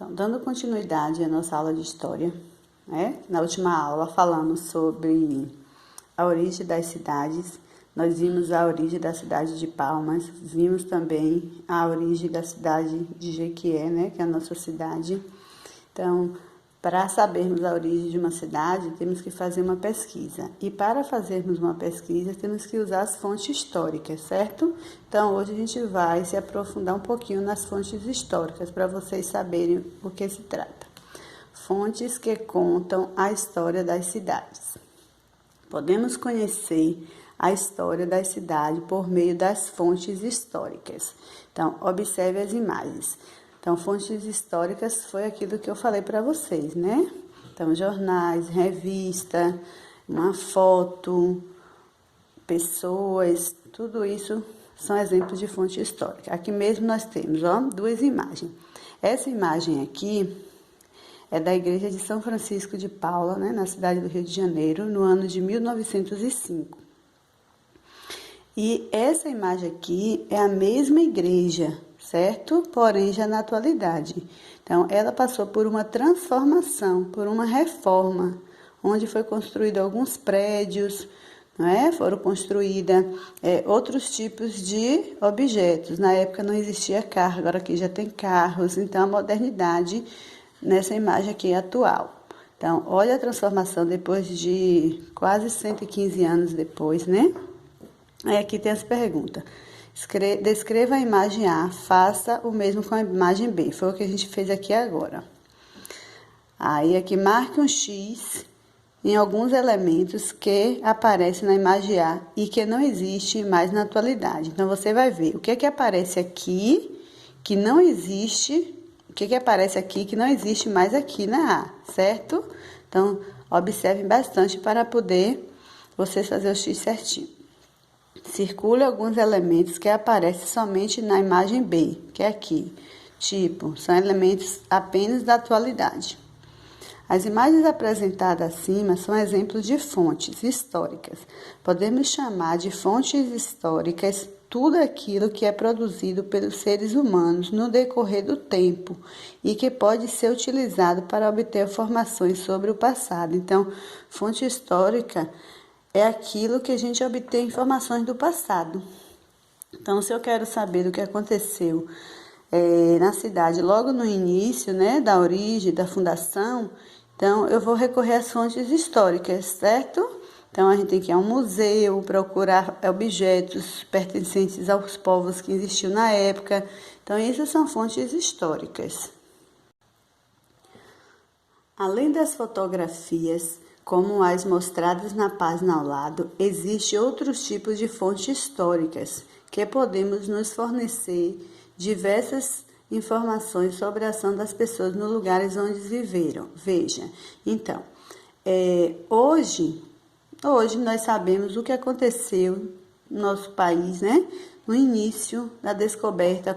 Então, dando continuidade à nossa aula de história, né? Na última aula falamos sobre a origem das cidades. Nós vimos a origem da cidade de Palmas, vimos também a origem da cidade de Jequié, né? Que é a nossa cidade. Então, para sabermos a origem de uma cidade, temos que fazer uma pesquisa. E para fazermos uma pesquisa, temos que usar as fontes históricas, certo? Então, hoje a gente vai se aprofundar um pouquinho nas fontes históricas, para vocês saberem o que se trata. Fontes que contam a história das cidades. Podemos conhecer a história da cidade por meio das fontes históricas. Então, observe as imagens. Então, fontes históricas foi aquilo que eu falei para vocês, né? Então, jornais, revista, uma foto, pessoas, tudo isso são exemplos de fonte histórica. Aqui mesmo nós temos, ó, duas imagens. Essa imagem aqui é da igreja de São Francisco de Paula, né, na cidade do Rio de Janeiro, no ano de 1905. E essa imagem aqui é a mesma igreja, certo? Porém, já na atualidade. Então, ela passou por uma transformação, por uma reforma, onde foi construído alguns prédios, não é? Foram construídos outros tipos de objetos. Na época não existia carro, agora aqui já tem carros. Então, a modernidade nessa imagem aqui é atual. Então, olha a transformação depois de quase 115 anos depois, né? Aí aqui tem as perguntas. Descreva a imagem A, faça o mesmo com a imagem B. Foi o que a gente fez aqui agora. Aí aqui marque um X em alguns elementos que aparecem na imagem A e que não existe mais na atualidade. Então, você vai ver o que é que aparece aqui que não existe, o que é que aparece aqui que não existe mais aqui na A, certo? Então, observem bastante para poder vocês fazer o X certinho. Circule alguns elementos que aparecem somente na imagem B, que é aqui. Tipo, são elementos apenas da atualidade. As imagens apresentadas acima são exemplos de fontes históricas. Podemos chamar de fontes históricas tudo aquilo que é produzido pelos seres humanos no decorrer do tempo e que pode ser utilizado para obter informações sobre o passado. Então, fonte histórica é aquilo que a gente obtém informações do passado. Então, se eu quero saber do que aconteceu na cidade logo no início, né, da origem, da fundação, então eu vou recorrer às fontes históricas, certo? Então, a gente tem que ir a um museu, procurar objetos pertencentes aos povos que existiam na época. Então, essas são fontes históricas. Além das fotografias, como as mostradas na página ao lado, existem outros tipos de fontes históricas que podemos nos fornecer diversas informações sobre a ação das pessoas nos lugares onde viveram. Veja, então, hoje nós sabemos o que aconteceu no nosso país, né? No início da descoberta,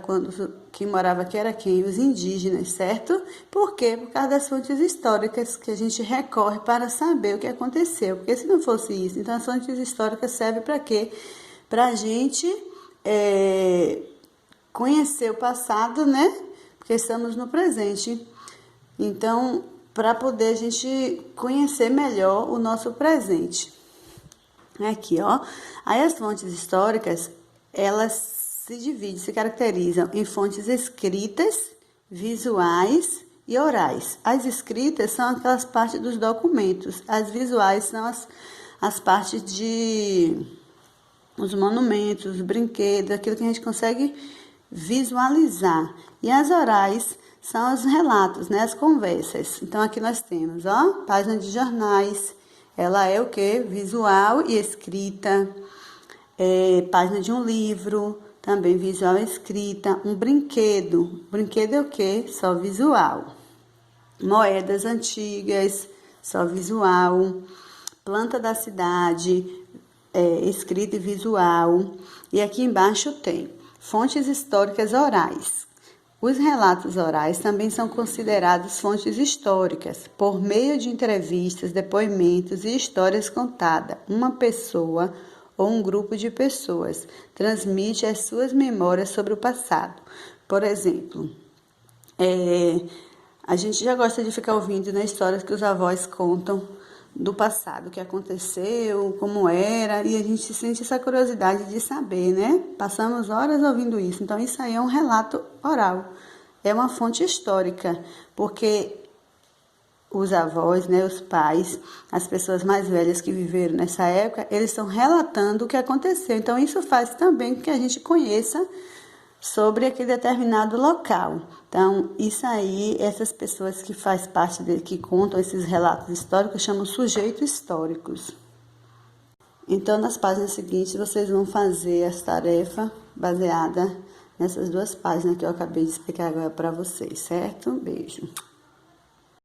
quem morava aqui era quem? Os indígenas, certo? Por quê? Por causa das fontes históricas que a gente recorre para saber o que aconteceu. Porque se não fosse isso, então as fontes históricas servem para quê? Para a gente conhecer o passado, né? Porque estamos no presente. Então, para poder a gente conhecer melhor o nosso presente. Aqui, ó. Aí as fontes históricas, elas se caracterizam em fontes escritas, visuais e orais. As escritas são aquelas partes dos documentos. As visuais são as partes os monumentos, os brinquedos, aquilo que a gente consegue visualizar. E as orais são os relatos, né, as conversas. Então, aqui nós temos, ó, página de jornais. Ela é o quê? Visual e escrita. Página de um livro, também visual e escrita. Um brinquedo. Brinquedo é o quê? Só visual. Moedas antigas, só visual. Planta da cidade, escrita e visual. E aqui embaixo tem fontes históricas orais. Os relatos orais também são considerados fontes históricas, por meio de entrevistas, depoimentos e histórias contadas. Uma pessoa ou um grupo de pessoas transmite as suas memórias sobre o passado. Por exemplo, A gente já gosta de ficar ouvindo, né, histórias que os avós contam do passado, o que aconteceu, como era, e a gente sente essa curiosidade de saber, né? Passamos horas ouvindo isso. Então, isso aí é um relato oral, é uma fonte histórica, porque os avós, né, os pais, as pessoas mais velhas que viveram nessa época, eles estão relatando o que aconteceu. Então, isso faz também com que a gente conheça sobre aquele determinado local. Então, isso aí, essas pessoas que fazem parte dele, que contam esses relatos históricos, chamam sujeitos históricos. Então, nas páginas seguintes, vocês vão fazer essa tarefa baseada nessas duas páginas que eu acabei de explicar agora para vocês, certo? Beijo.